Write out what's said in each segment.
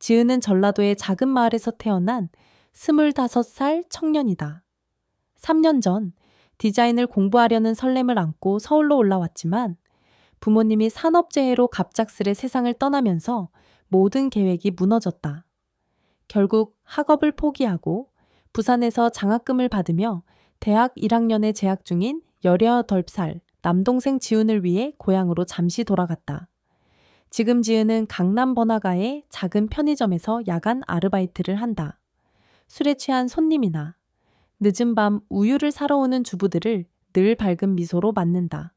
지은은 전라도의 작은 마을에서 태어난 25살 청년이다. 3년 전 디자인을 공부하려는 설렘을 안고 서울로 올라왔지만 부모님이 산업재해로 갑작스레 세상을 떠나면서 모든 계획이 무너졌다. 결국 학업을 포기하고 부산에서 장학금을 받으며 대학 1학년에 재학 중인 18살 남동생 지훈을 위해 고향으로 잠시 돌아갔다. 지금 지은은 강남 번화가의 작은 편의점에서 야간 아르바이트를 한다. 술에 취한 손님이나 늦은 밤 우유를 사러 오는 주부들을 늘 밝은 미소로 맞는다.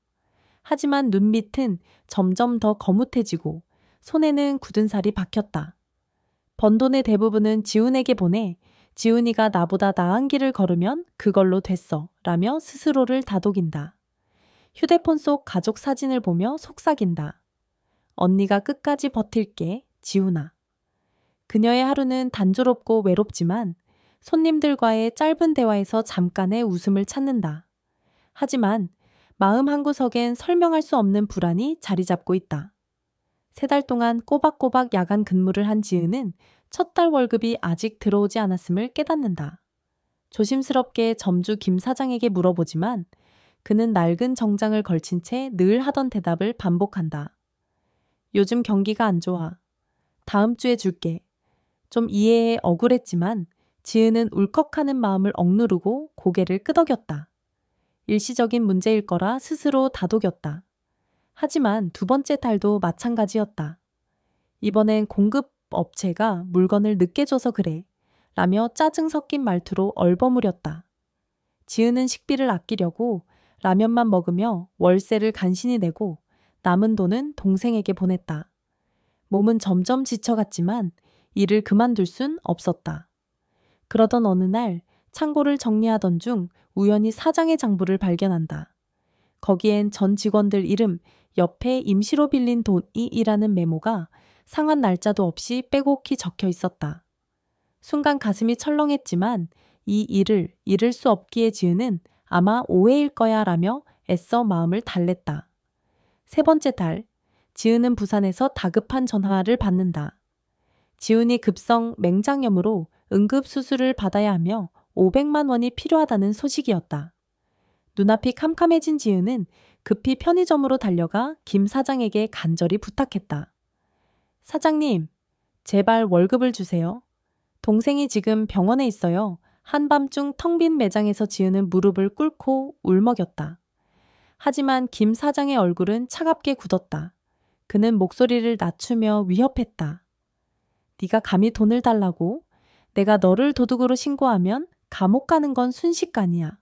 하지만 눈밑은 점점 더 거뭇해지고 손에는 굳은 살이 박혔다. 번 돈의 대부분은 지훈에게 보내 지훈이가 나보다 나은 길을 걸으면 그걸로 됐어 라며 스스로를 다독인다. 휴대폰 속 가족 사진을 보며 속삭인다. 언니가 끝까지 버틸게, 지훈아. 그녀의 하루는 단조롭고 외롭지만 손님들과의 짧은 대화에서 잠깐의 웃음을 찾는다. 하지만 마음 한구석엔 설명할 수 없는 불안이 자리 잡고 있다. 3달 동안 꼬박꼬박 야간 근무를 한 지은은 첫 달 월급이 아직 들어오지 않았음을 깨닫는다. 조심스럽게 점주 김 사장에게 물어보지만 그는 낡은 정장을 걸친 채 늘 하던 대답을 반복한다. 요즘 경기가 안 좋아. 다음 주에 줄게. 좀 이해해 억울했지만 지은은 울컥하는 마음을 억누르고 고개를 끄덕였다. 일시적인 문제일 거라 스스로 다독였다. 하지만 2번째 달도 마찬가지였다. 이번엔 공급 업체가 물건을 늦게 줘서 그래 라며 짜증 섞인 말투로 얼버무렸다. 지은은 식비를 아끼려고 라면만 먹으며 월세를 간신히 내고 남은 돈은 동생에게 보냈다. 몸은 점점 지쳐갔지만 일을 그만둘 순 없었다. 그러던 어느 날 창고를 정리하던 중 우연히 사장의 장부를 발견한다. 거기엔 전 직원들 이름 옆에 임시로 빌린 돈이라는 메모가 상한 날짜도 없이 빼곡히 적혀 있었다. 순간 가슴이 철렁했지만 이 일을 잃을 수 없기에 지은은 아마 오해일 거야 라며 애써 마음을 달랬다. 3번째 달, 지은은 부산에서 다급한 전화를 받는다. 지훈이 급성 맹장염으로 응급수술을 받아야 하며 500만 원이 필요하다는 소식이었다. 눈앞이 캄캄해진 지은은 급히 편의점으로 달려가 김 사장에게 간절히 부탁했다. 사장님, 제발 월급을 주세요. 동생이 지금 병원에 있어요. 한밤중 텅 빈 매장에서 지은은 무릎을 꿇고 울먹였다. 하지만 김 사장의 얼굴은 차갑게 굳었다. 그는 목소리를 낮추며 위협했다. 네가 감히 돈을 달라고? 내가 너를 도둑으로 신고하면 감옥 가는 건 순식간이야.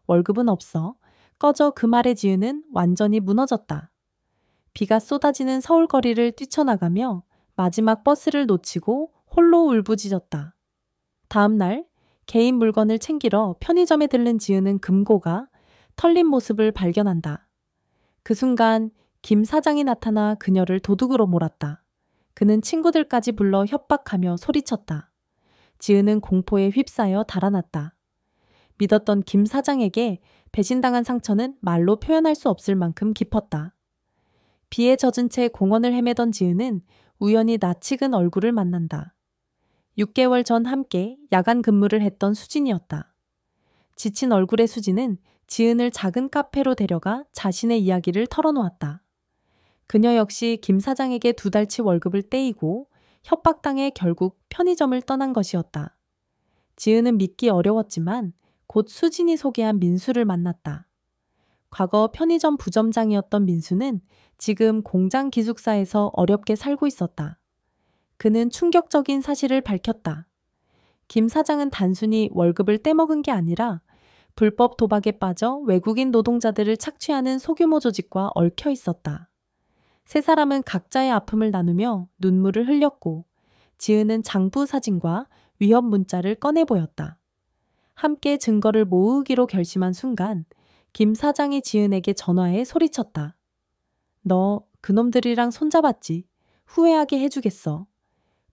월급은 없어. 꺼져. 그 말에 지은은 완전히 무너졌다. 비가 쏟아지는 서울 거리를 뛰쳐나가며 마지막 버스를 놓치고 홀로 울부짖었다. 다음 날 개인 물건을 챙기러 편의점에 들른 지은은 금고가 털린 모습을 발견한다. 그 순간 김 사장이 나타나 그녀를 도둑으로 몰았다. 그는 친구들까지 불러 협박하며 소리쳤다. 지은은 공포에 휩싸여 달아났다. 믿었던 김 사장에게 배신당한 상처는 말로 표현할 수 없을 만큼 깊었다. 비에 젖은 채 공원을 헤매던 지은은 우연히 낯익은 얼굴을 만난다. 6개월 전 함께 야간 근무를 했던 수진이었다. 지친 얼굴의 수진은 지은을 작은 카페로 데려가 자신의 이야기를 털어놓았다. 그녀 역시 김 사장에게 2달치 월급을 떼이고 협박당해 결국 편의점을 떠난 것이었다. 지은은 믿기 어려웠지만 곧 수진이 소개한 민수를 만났다. 과거 편의점 부점장이었던 민수는 지금 공장 기숙사에서 어렵게 살고 있었다. 그는 충격적인 사실을 밝혔다. 김 사장은 단순히 월급을 떼먹은 게 아니라 불법 도박에 빠져 외국인 노동자들을 착취하는 소규모 조직과 얽혀 있었다. 3사람은 각자의 아픔을 나누며 눈물을 흘렸고 지은은 장부 사진과 위협 문자를 꺼내 보였다. 함께 증거를 모으기로 결심한 순간 김 사장이 지은에게 전화해 소리쳤다. 너 그놈들이랑 손잡았지? 후회하게 해주겠어.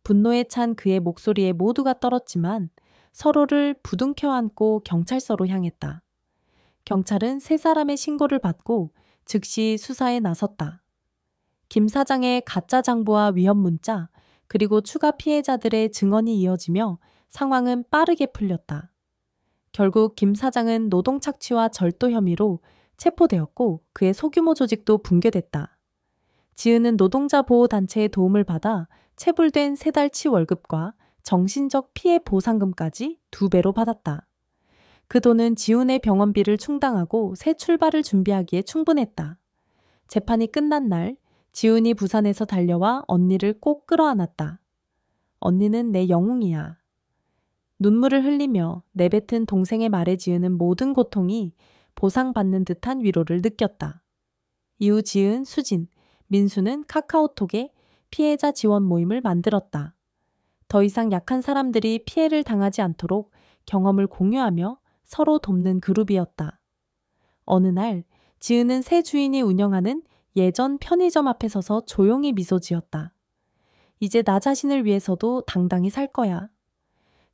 분노에 찬 그의 목소리에 모두가 떨었지만 서로를 부둥켜 안고 경찰서로 향했다. 경찰은 3사람의 신고를 받고 즉시 수사에 나섰다. 김 사장의 가짜 장부와 위협 문자, 그리고 추가 피해자들의 증언이 이어지며 상황은 빠르게 풀렸다. 결국 김 사장은 노동착취와 절도 혐의로 체포되었고 그의 소규모 조직도 붕괴됐다. 지은은 노동자 보호단체의 도움을 받아 체불된 3달치 월급과 정신적 피해 보상금까지 2배로 받았다. 그 돈은 지훈의 병원비를 충당하고 새 출발을 준비하기에 충분했다. 재판이 끝난 날 지훈이 부산에서 달려와 언니를 꼭 끌어안았다. 언니는 내 영웅이야. 눈물을 흘리며 내뱉은 동생의 말에 지은은 모든 고통이 보상받는 듯한 위로를 느꼈다. 이후 지은, 수진, 민수는 카카오톡에 피해자 지원 모임을 만들었다. 더 이상 약한 사람들이 피해를 당하지 않도록 경험을 공유하며 서로 돕는 그룹이었다. 어느 날 지은은 새 주인이 운영하는 예전 편의점 앞에 서서 조용히 미소 지었다. 이제 나 자신을 위해서도 당당히 살 거야.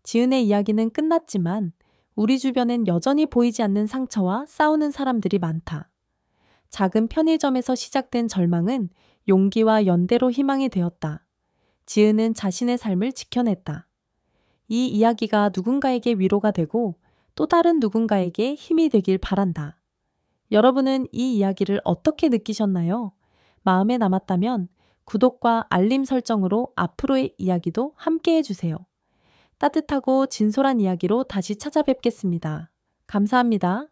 지은의 이야기는 끝났지만 우리 주변엔 여전히 보이지 않는 상처와 싸우는 사람들이 많다. 작은 편의점에서 시작된 절망은 용기와 연대로 희망이 되었다. 지은은 자신의 삶을 지켜냈다. 이 이야기가 누군가에게 위로가 되고 또 다른 누군가에게 힘이 되길 바란다. 여러분은 이 이야기를 어떻게 느끼셨나요? 마음에 남았다면 구독과 알림 설정으로 앞으로의 이야기도 함께 해주세요. 따뜻하고 진솔한 이야기로 다시 찾아뵙겠습니다. 감사합니다.